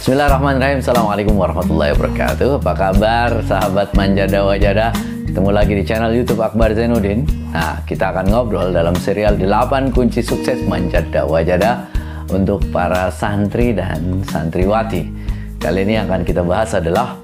Bismillahirrahmanirrahim. Assalamualaikum warahmatullahi wabarakatuh. Apa kabar sahabat Manjada Wajada? Ketemu lagi di channel YouTube Akbar Zainuddin. Nah, kita akan ngobrol dalam serial 8 kunci sukses Manjada Wajada untuk para santri dan santriwati. Kali ini yang akan kita bahas adalah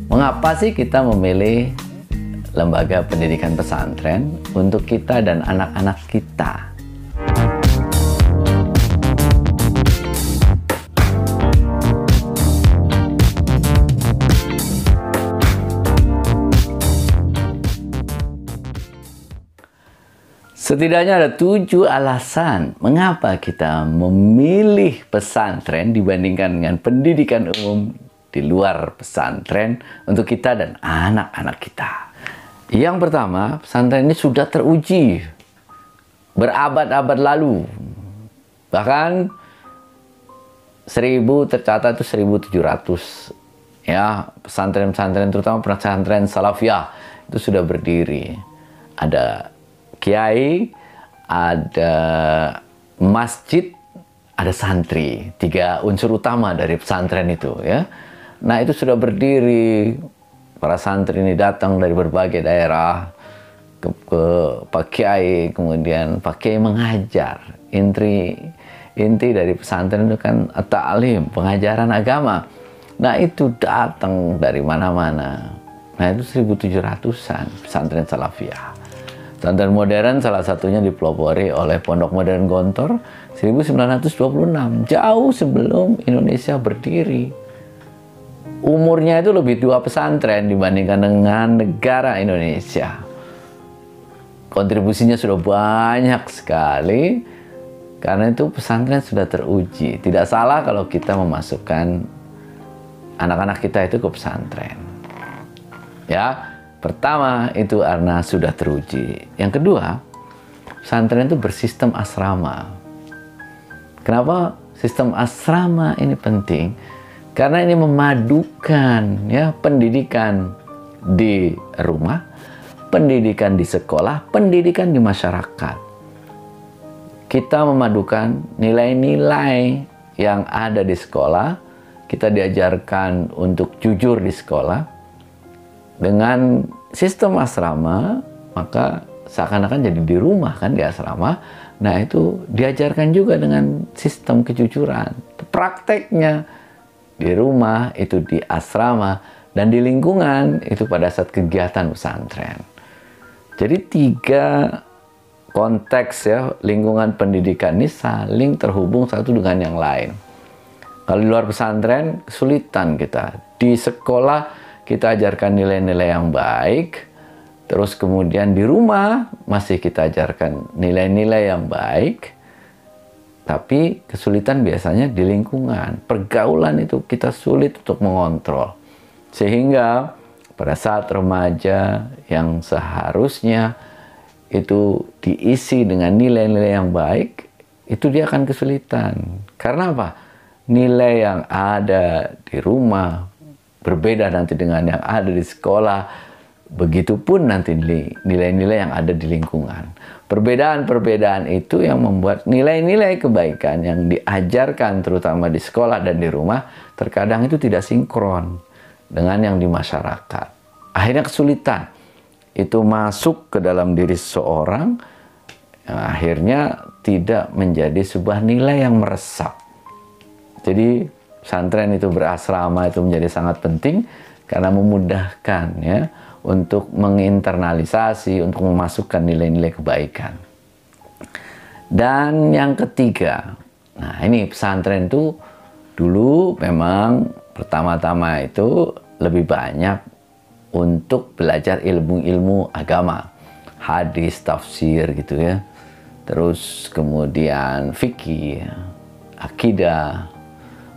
mengapa sih kita memilih lembaga pendidikan pesantren untuk kita dan anak-anak kita. Setidaknya ada 7 alasan mengapa kita memilih pesantren dibandingkan dengan pendidikan umum di luar pesantren untuk kita dan anak-anak kita. Yang pertama, pesantren ini sudah teruji berabad-abad lalu. Bahkan 1000 tercatat itu 1700. Ya, pesantren-pesantren terutama pesantren Salafiyah itu sudah berdiri. Ada kiai, ada masjid, ada santri. 3 unsur utama dari pesantren itu, ya. Nah, itu sudah berdiri. Para santri ini datang dari berbagai daerah ke Pak Kiai, kemudian Pak Kiai mengajar. Inti dari pesantren itu kan ta'lim, pengajaran agama. Nah, itu datang dari mana-mana. Nah, itu 1700-an pesantren Salafiyah. Pesantren modern salah satunya dipelopori oleh Pondok Modern Gontor 1926, jauh sebelum Indonesia berdiri. Umurnya itu lebih tua pesantren dibandingkan dengan negara Indonesia. Kontribusinya sudah banyak sekali, karena itu pesantren sudah teruji. Tidak salah kalau kita memasukkan anak-anak kita itu ke pesantren. Ya. Pertama, itu karena sudah teruji. Yang kedua, pesantren itu bersistem asrama. Kenapa sistem asrama ini penting? Karena ini memadukan ya pendidikan di rumah, pendidikan di sekolah, pendidikan di masyarakat. Kita memadukan nilai-nilai yang ada di sekolah, kita diajarkan untuk jujur di sekolah. Dengan sistem asrama, maka seakan-akan jadi di rumah kan, di asrama. Nah, itu diajarkan juga dengan sistem kejujuran. Prakteknya di rumah, itu di asrama, dan di lingkungan itu pada saat kegiatan pesantren. Jadi 3 konteks ya, lingkungan pendidikan ini saling terhubung satu dengan yang lain. Kalau di luar pesantren, kesulitan kita. Di sekolah, kita ajarkan nilai-nilai yang baik, terus kemudian di rumah masih kita ajarkan nilai-nilai yang baik, tapi kesulitan biasanya di lingkungan. Pergaulan itu kita sulit untuk mengontrol. Sehingga pada saat remaja yang seharusnya itu diisi dengan nilai-nilai yang baik, itu dia akan kesulitan. Karena apa? Nilai yang ada di rumah berbeda nanti dengan yang ada di sekolah, begitupun nanti nilai-nilai yang ada di lingkungan. Perbedaan-perbedaan itu yang membuat nilai-nilai kebaikan yang diajarkan terutama di sekolah dan di rumah terkadang itu tidak sinkron dengan yang di masyarakat. Akhirnya kesulitan itu masuk ke dalam diri seseorang, yang akhirnya tidak menjadi sebuah nilai yang meresap. Jadi pesantren itu berasrama itu menjadi sangat penting karena memudahkan ya untuk menginternalisasi, untuk memasukkan nilai-nilai kebaikan. Dan yang ketiga, nah ini pesantren itu dulu memang pertama-tama itu lebih banyak untuk belajar ilmu-ilmu agama, hadis, tafsir gitu ya. Terus kemudian fikih, akidah,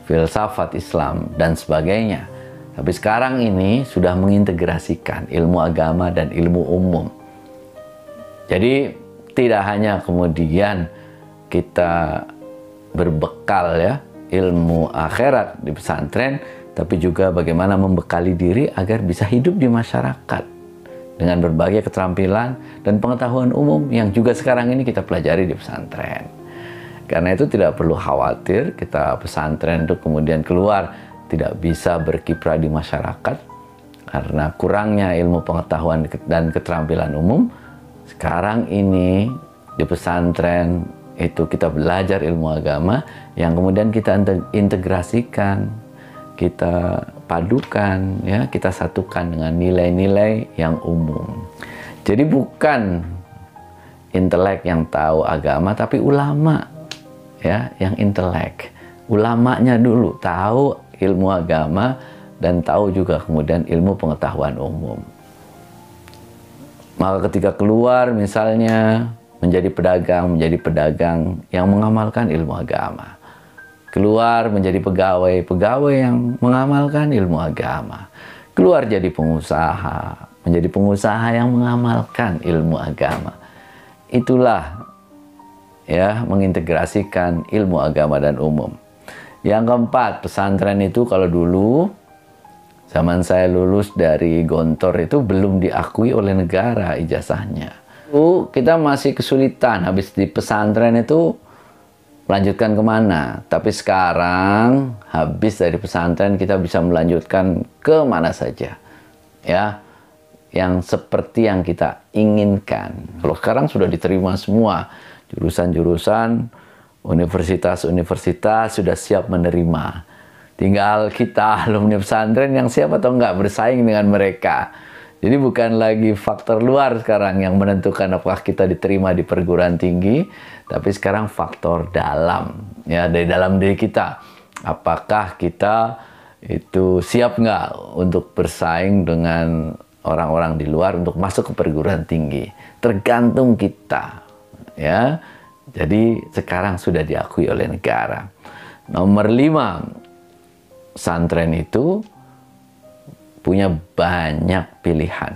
filsafat Islam, dan sebagainya. Tapi sekarang ini sudah mengintegrasikan ilmu agama dan ilmu umum. Jadi tidak hanya kemudian kita berbekal ya ilmu akhirat di pesantren, tapi juga bagaimana membekali diri agar bisa hidup di masyarakat dengan berbagai keterampilan dan pengetahuan umum yang juga sekarang ini kita pelajari di pesantren. Karena itu tidak perlu khawatir kita pesantren untuk kemudian keluar tidak bisa berkiprah di masyarakat karena kurangnya ilmu pengetahuan dan keterampilan umum. Sekarang ini di pesantren itu kita belajar ilmu agama yang kemudian kita integrasikan, kita padukan, ya, kita satukan dengan nilai-nilai yang umum. Jadi bukan intelek yang tahu agama, tapi ulama, ya, yang intelek. Ulamanya dulu tahu ilmu agama dan tahu juga kemudian ilmu pengetahuan umum. Maka ketika keluar misalnya menjadi pedagang yang mengamalkan ilmu agama. Keluar menjadi pegawai yang mengamalkan ilmu agama. Keluar jadi menjadi pengusaha yang mengamalkan ilmu agama. Itulah, ya, mengintegrasikan ilmu agama dan umum. Yang keempat, pesantren itu kalau dulu zaman saya lulus dari Gontor itu belum diakui oleh negara ijazahnya. Kita masih kesulitan habis di pesantren itu melanjutkan kemana. Tapi sekarang habis dari pesantren kita bisa melanjutkan ke mana saja, ya, yang seperti yang kita inginkan. Kalau sekarang sudah diterima semua jurusan-jurusan, universitas-universitas sudah siap menerima. Tinggal kita alumni pesantren yang siap atau enggak bersaing dengan mereka. Jadi bukan lagi faktor luar sekarang yang menentukan apakah kita diterima di perguruan tinggi, tapi sekarang faktor dalam, ya, dari dalam diri kita. Apakah kita itu siap nggak untuk bersaing dengan orang-orang di luar untuk masuk ke perguruan tinggi? Tergantung kita, ya. Jadi sekarang sudah diakui oleh negara. Nomor 5, pesantren itu punya banyak pilihan.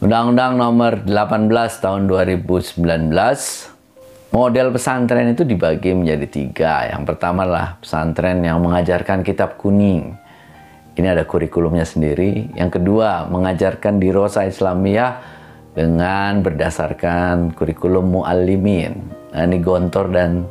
Undang-Undang nomor 18 tahun 2019, model pesantren itu dibagi menjadi 3. Yang pertama adalah pesantren yang mengajarkan kitab kuning. Ini ada kurikulumnya sendiri. Yang kedua, mengajarkan dirosah Islamiyah dengan berdasarkan kurikulum muallimin. Nah, ini Gontor dan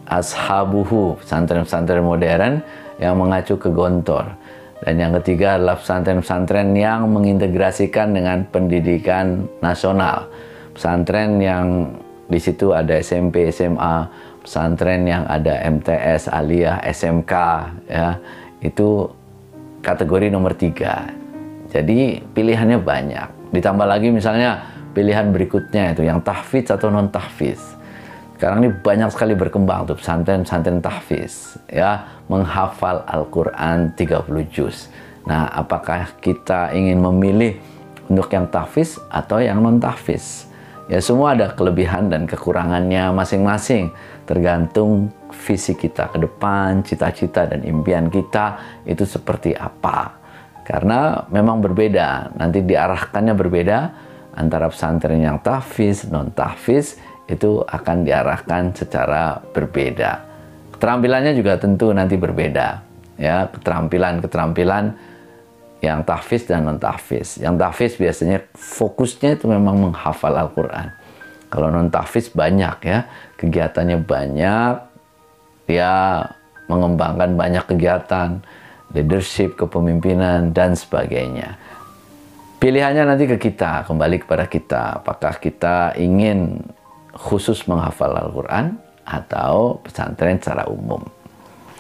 Ashabuhu, pesantren-pesantren modern yang mengacu ke Gontor. Dan yang ketiga adalah pesantren-pesantren yang mengintegrasikan dengan pendidikan nasional. Pesantren yang di situ ada SMP, SMA, pesantren yang ada MTS, Aliyah, SMK, ya. Itu kategori nomor 3. Jadi pilihannya banyak. Ditambah lagi misalnya pilihan berikutnya itu yang tahfidz atau non tahfidz. Sekarang ini banyak sekali berkembang tuh pesantren-pesantren tahfiz, ya, menghafal Al-Quran 30 juz. Nah, apakah kita ingin memilih untuk yang tahfiz atau yang non tahfiz? Ya, semua ada kelebihan dan kekurangannya masing-masing, tergantung visi kita ke depan, cita-cita dan impian kita itu seperti apa. Karena memang berbeda, nanti diarahkannya berbeda antara pesantren yang tahfiz, non tahfiz, itu akan diarahkan secara berbeda. Keterampilannya juga tentu nanti berbeda, ya, keterampilan yang tahfiz dan non tahfiz. Yang tahfiz biasanya fokusnya itu memang menghafal Al-Quran. Kalau non tahfiz banyak, ya, kegiatannya banyak, dia mengembangkan banyak kegiatan, leadership, kepemimpinan dan sebagainya. Pilihannya nanti ke kita, kembali kepada kita. Apakah kita ingin khusus menghafal Al-Quran atau pesantren secara umum.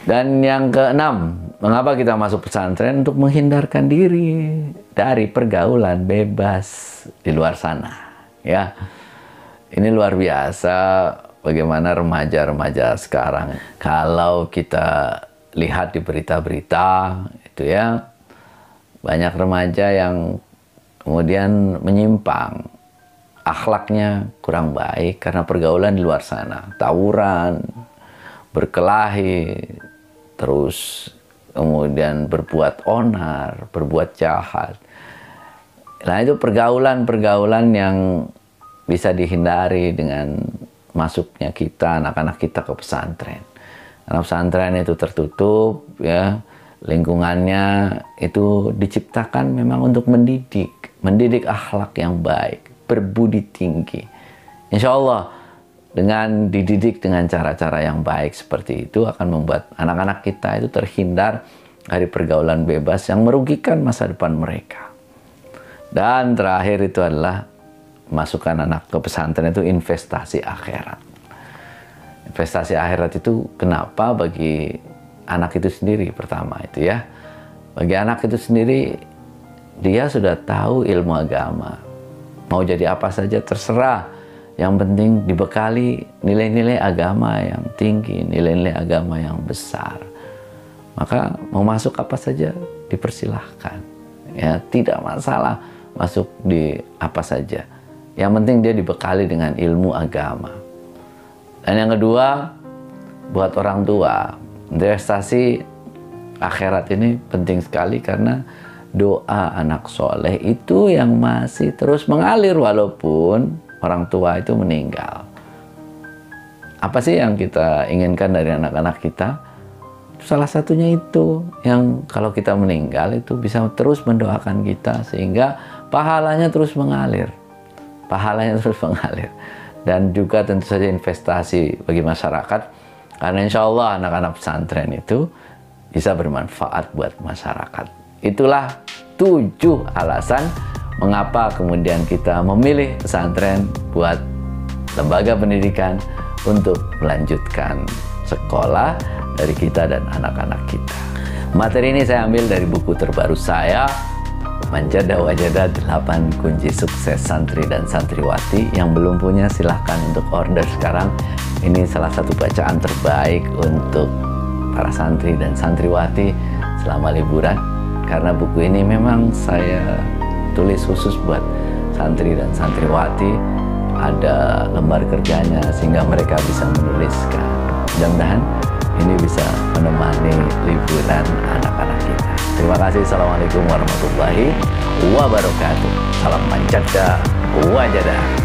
Dan yang keenam, mengapa kita masuk pesantren? Untuk menghindarkan diri dari pergaulan bebas di luar sana, ya. Ini luar biasa bagaimana remaja-remaja sekarang. Kalau kita lihat di berita-berita itu, ya, banyak remaja yang kemudian menyimpang, akhlaknya kurang baik karena pergaulan di luar sana, tawuran, berkelahi, terus kemudian berbuat onar, berbuat jahat. Nah, itu pergaulan-pergaulan yang bisa dihindari dengan masuknya kita, anak-anak kita ke pesantren. Karena pesantren itu tertutup, ya, lingkungannya itu diciptakan memang untuk mendidik akhlak yang baik, berbudi tinggi. Insya Allah dengan dididik dengan cara-cara yang baik seperti itu akan membuat anak-anak kita itu terhindar dari pergaulan bebas yang merugikan masa depan mereka. Dan terakhir itu adalah masukkan anak ke pesantren itu investasi akhirat. Investasi akhirat itu kenapa bagi anak itu sendiri pertama itu ya. Bagi anak itu sendiri, dia sudah tahu ilmu agama. Mau jadi apa saja terserah. Yang penting dibekali nilai-nilai agama yang tinggi, nilai-nilai agama yang besar. Maka mau masuk apa saja dipersilahkan. Ya, tidak masalah masuk di apa saja. Yang penting dia dibekali dengan ilmu agama. Dan yang kedua, buat orang tua, investasi akhirat ini penting sekali karena doa anak soleh itu yang masih terus mengalir walaupun orang tua itu meninggal. Apa sih yang kita inginkan dari anak-anak kita? Salah satunya itu yang kalau kita meninggal itu bisa terus mendoakan kita sehingga pahalanya terus mengalir. Pahalanya terus mengalir. Dan juga tentu saja investasi bagi masyarakat. Karena insya Allah anak-anak pesantren itu bisa bermanfaat buat masyarakat. Itulah 7 alasan mengapa kemudian kita memilih pesantren buat lembaga pendidikan untuk melanjutkan sekolah dari kita dan anak-anak kita. Materi ini saya ambil dari buku terbaru saya, Manjada Wajada 8 Kunci Sukses Santri dan Santriwati. Yang belum punya silahkan untuk order sekarang. Ini salah satu bacaan terbaik untuk para santri dan santriwati selama liburan. Karena buku ini memang saya tulis khusus buat santri dan santriwati. Ada lembar kerjanya sehingga mereka bisa menuliskan. Mudah-mudahan ini bisa menemani liburan anak-anak kita. Terima kasih. Assalamualaikum warahmatullahi wabarakatuh. Salam Manjada Wajada.